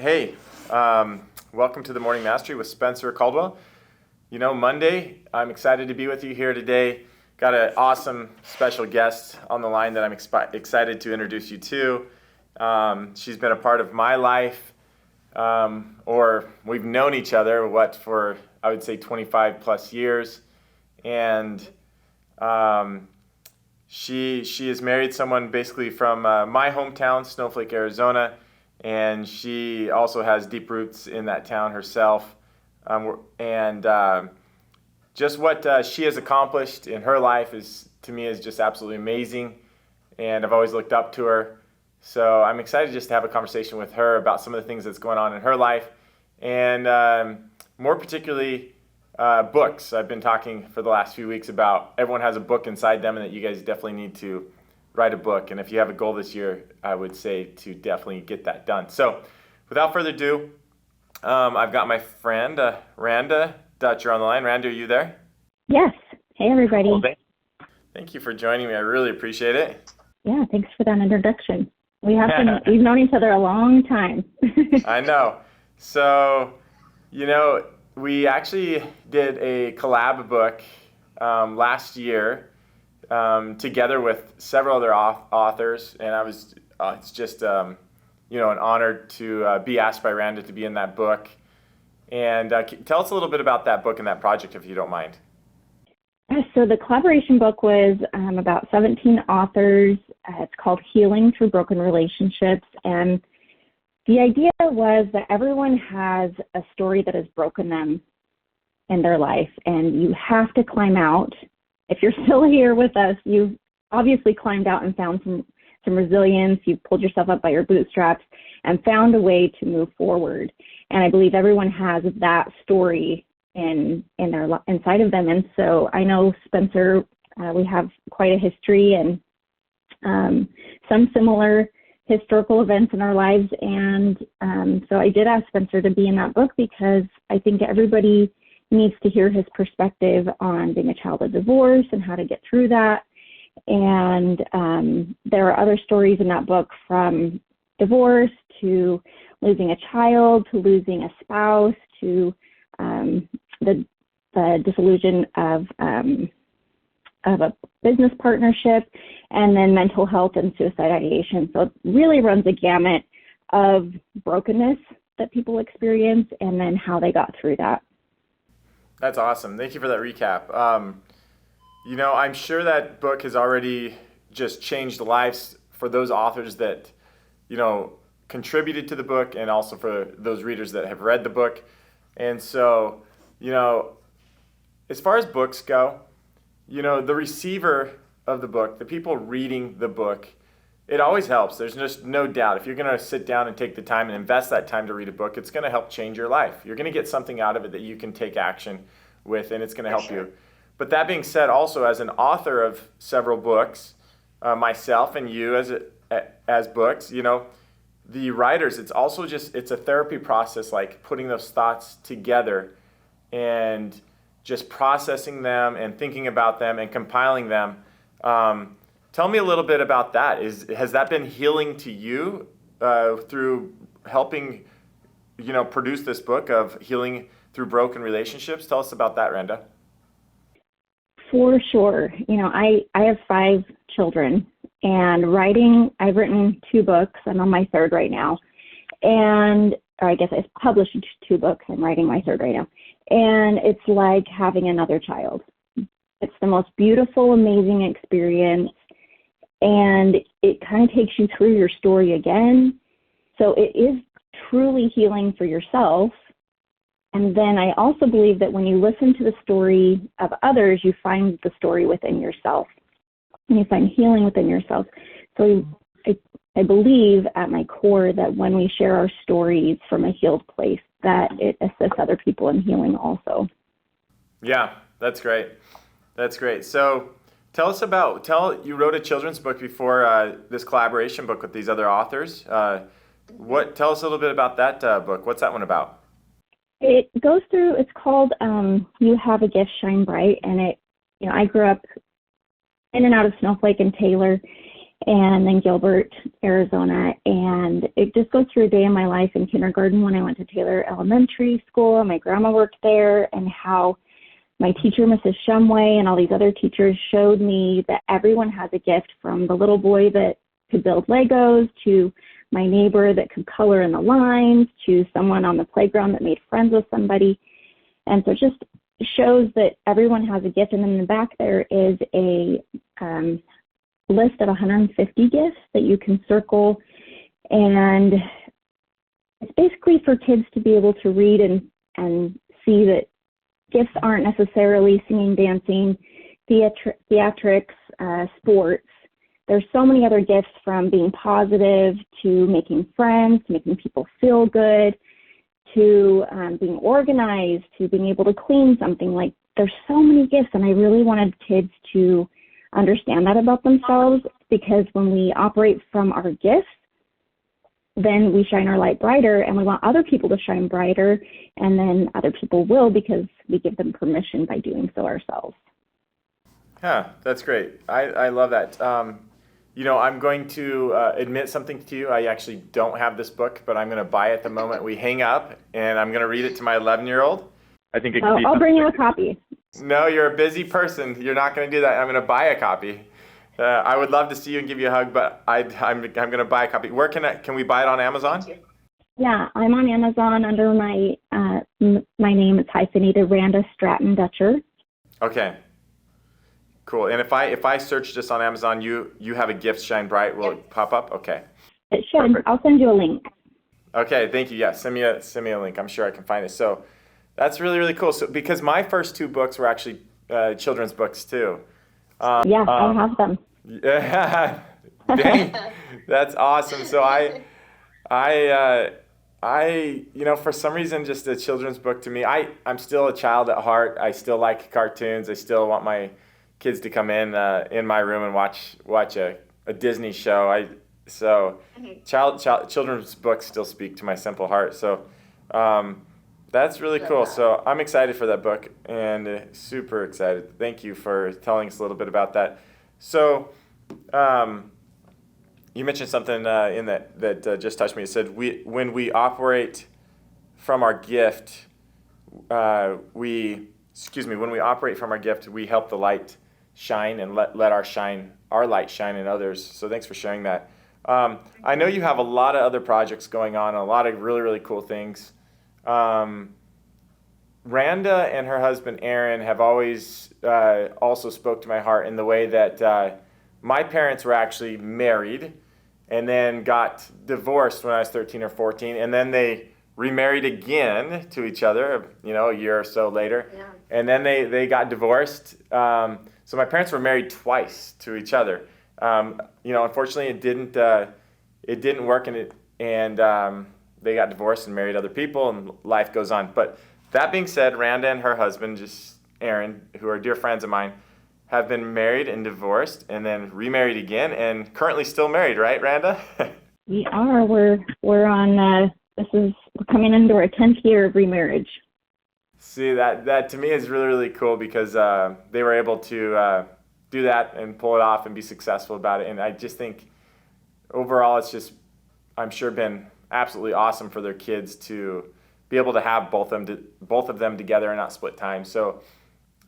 Hey, welcome to the Morning Mastery with Spencer Caldwell. Monday, I'm excited to be with you here today. Got an awesome special guest on the line that I'm excited to introduce you to. She's been a part of my life, or we've known each other, for, I would say, 25 plus years. And she has married someone basically from my hometown, Snowflake, Arizona. And she also has deep roots in that town herself. Just what she has accomplished in her life to me is just absolutely amazing. And I've always looked up to her. So I'm excited just to have a conversation with her about some of the things that's going on in her life. And more particularly, books. I've been talking for the last few weeks about everyone has a book inside them and that you guys definitely need to write a book. And if you have a goal this year, I would say to definitely get that done. So without further ado, I've got my friend, Randa Stratton on the line. Randa, are you there? Yes. Hey, everybody. Well, thank you for joining me. I really appreciate it. Yeah, thanks for that introduction. We've known each other a long time. I know. So, we actually did a collab book last year together with several other authors, and it's just an honor to be asked by Randa to be in that book. And tell us a little bit about that book and that project, if you don't mind. So the collaboration book was about 17 authors. It's called Healing Through Broken Relationships, and the idea was that everyone has a story that has broken them in their life, and you have to climb out. If you're still here with us, you've obviously climbed out and found some resilience. You've pulled yourself up by your bootstraps and found a way to move forward. And I believe everyone has that story inside of them. And so I know, Spencer, we have quite a history and some similar historical events in our lives. And so I did ask Spencer to be in that book because I think everybody needs to hear his perspective on being a child of divorce and how to get through that. And there are other stories in that book, from divorce to losing a child, to losing a spouse, to the disillusion of a business partnership, and then mental health and suicide ideation. So it really runs a gamut of brokenness that people experience and then how they got through that. That's awesome. Thank you for that recap. I'm sure that book has already just changed lives for those authors that, contributed to the book, and also for those readers that have read the book. And so, as far as books go, the receiver of the book, the people reading the book, it always helps. There's just no doubt. If you're going to sit down and take the time and invest that time to read a book, it's going to help change your life. You're going to get something out of it that you can take action with, and it's going to help you. But that being said, also as an author of several books, myself and you as books, the writers, it's a therapy process, like putting those thoughts together and just processing them and thinking about them and compiling them. Tell me a little bit about that. Has that been healing to you through helping, produce this book of Healing Through Broken Relationships? Tell us about that, Randa. For sure. I have 5 children, and I've written 2 books. I'm on my 3rd right now. Or I guess I've published 2 books. I'm writing my 3rd right now. And it's like having another child. It's the most beautiful, amazing experience. And it kind of takes you through your story again. So it is truly healing for yourself. And then I also believe that when you listen to the story of others, you find the story within yourself. And you find healing within yourself. So I believe at my core that when we share our stories from a healed place, that it assists other people in healing also. Yeah, that's great. That's great. So you wrote a children's book before this collaboration book with these other authors. Tell us a little bit about that book. What's that one about? It's called You Have a Gift, Shine Bright. And I grew up in and out of Snowflake and Taylor. and then Gilbert, Arizona. And it just goes through a day in my life in kindergarten when I went to Taylor Elementary School. My grandma worked there, and how my teacher, Mrs. Shumway, and all these other teachers showed me that everyone has a gift, from the little boy that could build Legos to my neighbor that could color in the lines to someone on the playground that made friends with somebody. And so it just shows that everyone has a gift. And then in the back there is a list of 150 gifts that you can circle. And it's basically for kids to be able to read and see that gifts aren't necessarily singing, dancing, theatrics, sports. There's so many other gifts, from being positive to making friends, to making people feel good, to being organized, to being able to clean something. Like, there's so many gifts, and I really wanted kids to understand that about themselves, because when we operate from our gifts, then we shine our light brighter, and we want other people to shine brighter, and then other people will, because we give them permission by doing so ourselves. Yeah, that's great. I love that. I'm going to admit something to you. I actually don't have this book, but I'm going to buy it the moment we hang up, and I'm going to read it to my 11-year-old. I think it could be. I'll bring you a copy. No, you're a busy person. You're not going to do that. I'm going to buy a copy. I would love to see you and give you a hug, but I'm going to buy a copy. Where can we buy it on Amazon? Yeah, I'm on Amazon under my name. It's hyphenated Randa Stratton Dutcher. Okay. Cool. And if I search this on Amazon, you have a gift, Shine Bright, will it pop up? Okay. It should. Perfect. I'll send you a link. Okay, thank you. Yeah, send me a link. I'm sure I can find it. So that's really, really cool. So because my first two books were actually children's books too. I have them. Yeah. Dang. That's awesome. So I for some reason, just a children's book to me, I'm still a child at heart. I still like cartoons. I still want my kids to come in my room and watch a Disney show. Children's books still speak to my simple heart. So that's really cool. So I'm excited for that book, and super excited. Thank you for telling us a little bit about that. So you mentioned something in that just touched me. It said when we operate from our gift, when we operate from our gift, we help the light shine and let our light shine in others. So thanks for sharing that. I know you have a lot of other projects going on, a lot of really, really cool things. Randa and her husband Aaron have always also spoke to my heart in the way that my parents were actually married and then got divorced when I was 13 or 14, and then they remarried again to each other, a year or so later. Yeah. And then they got divorced. So my parents were married twice to each other. Unfortunately, it didn't work, and they got divorced and married other people, and life goes on. But that being said, Randa and her husband, just Aaron, who are dear friends of mine, have been married and divorced, and then remarried again, and currently still married, right, Randa? We are. We're on. We're coming into our 10th year of remarriage. See, that to me is really, really cool, because they were able to do that and pull it off and be successful about it. And I just think overall it's just, I'm sure, been absolutely awesome for their kids to be able to have both of them together and not split time. So,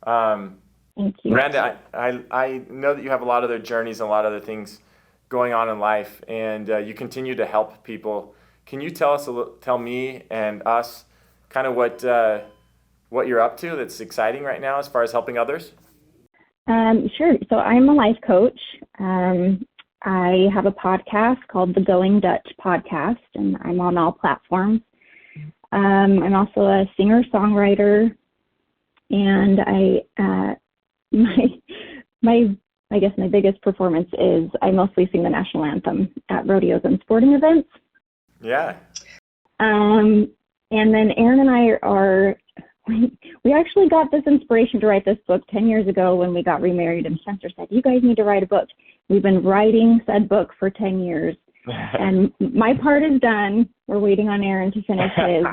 thank you. Randa, I know that you have a lot of other journeys and a lot of other things going on in life, and you continue to help people. Can you tell me and us kind of what you're up to that's exciting right now as far as helping others? Sure. So I'm a life coach. I have a podcast called the Going Dutch Podcast, and I'm on all platforms. I'm also a singer-songwriter, and I guess my biggest performance is I mostly sing the national anthem at rodeos and sporting events. Yeah. And then Aaron and I we actually got this inspiration to write this book 10 years ago when we got remarried, and Spencer said, you guys need to write a book. We've been writing said book for 10 years, and my part is done. We're waiting on Aaron to finish his.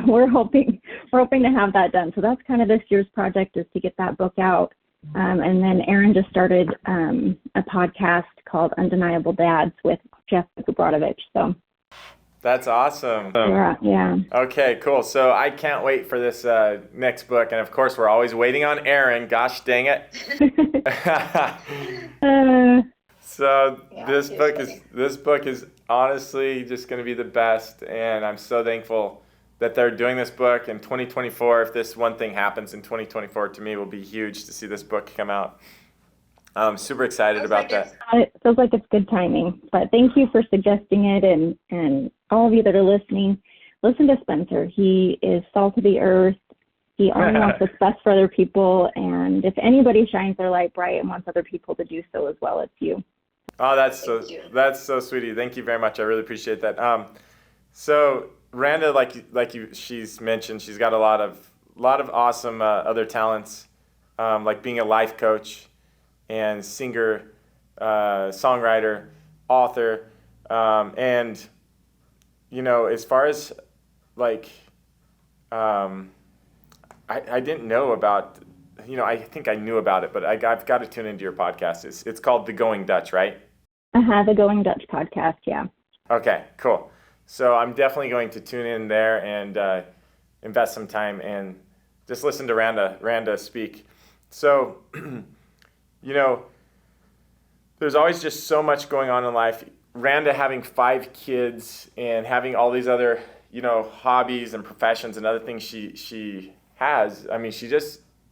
We're hoping to have that done. So that's kind of this year's project, is to get that book out And then Aaron just started a podcast called Undeniable Dads with Jeff Gabrodovich. So That's awesome. yeah. Okay, cool. So I can't wait for this next book, and of course we're always waiting on Aaron. Gosh dang it! So Yeah, this he was book funny. is honestly just going to be the best, and I'm so thankful that they're doing this book in 2024. If this one thing happens in 2024, to me, it will be huge to see this book come out. I'm super excited Sounds about like that. it's- It feels like it's good timing. But thank you for suggesting it, and all of you that are listening, listen to Spencer. He is salt of the earth. He only wants what's best for other people, and if anybody shines their light bright and wants other people to do so as well, it's you. Oh, Thank you. that's so sweet of you. Thank you very much. I really appreciate that. So Randa, she's mentioned, she's got a lot of awesome other talents, like being a life coach and singer, songwriter, author, and as far as like, I didn't know about. I think I knew about it, but I've got to tune into your podcast. It's called The Going Dutch, right? The Going Dutch podcast, yeah. Okay, cool. So I'm definitely going to tune in there and invest some time and just listen to Randa speak. So, there's always just so much going on in life. Randa having 5 kids and having all these other, hobbies and professions and other things she has. I mean,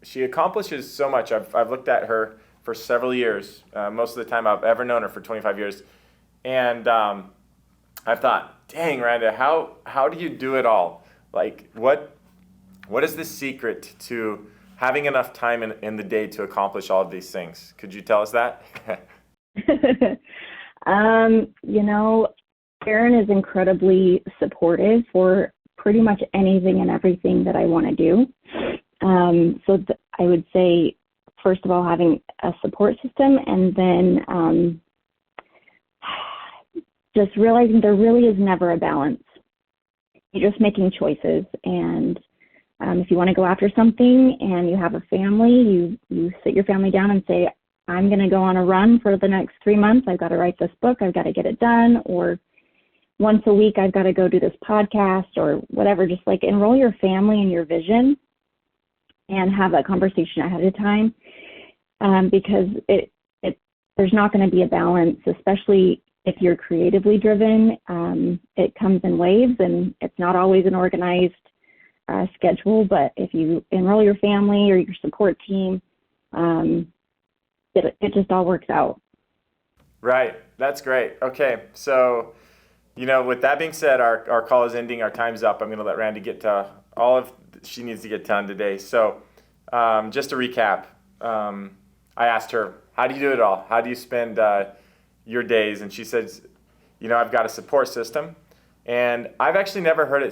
she accomplishes so much. I've looked at her for several years, most of the time I've ever known her for 25 years. And I've thought, dang, Randa, how do you do it all? Like, what is the secret to having enough time in the day to accomplish all of these things? Could you tell us that? Aaron is incredibly supportive for pretty much anything and everything that I want to do. I would say, first of all, having a support system, and then just realizing there really is never a balance. You're just making choices, and if you want to go after something and you have a family, you sit your family down and say, I'm going to go on a run for the next 3 months. I've got to write this book. I've got to get it done. Or once a week, I've got to go do this podcast or whatever. Just like enroll your family in your vision and have that conversation ahead of time, because there's not going to be a balance, especially if you're creatively driven. It comes in waves, and it's not always an organized schedule. But if you enroll your family or your support team, it just all works out. Right. That's great. Okay. So, with that being said, our call is ending. Our time's up. I'm going to let Randy get to all of she needs to get done today. So, just to recap, I asked her, how do you do it all? How do you spend your days? And she says, I've got a support system. And I've actually never heard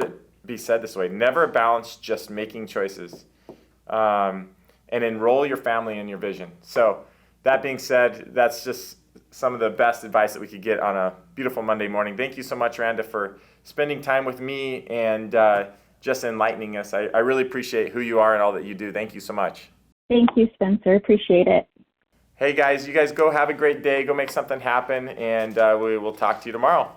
it be said this way. Never a balance, just making choices. And enroll your family in your vision. So that being said, that's just some of the best advice that we could get on a beautiful Monday morning. Thank you so much, Randa, for spending time with me and just enlightening us. I really appreciate who you are and all that you do. Thank you so much. Thank you, Spencer. Appreciate it. Hey, guys, you guys go have a great day. Go make something happen, and we will talk to you tomorrow.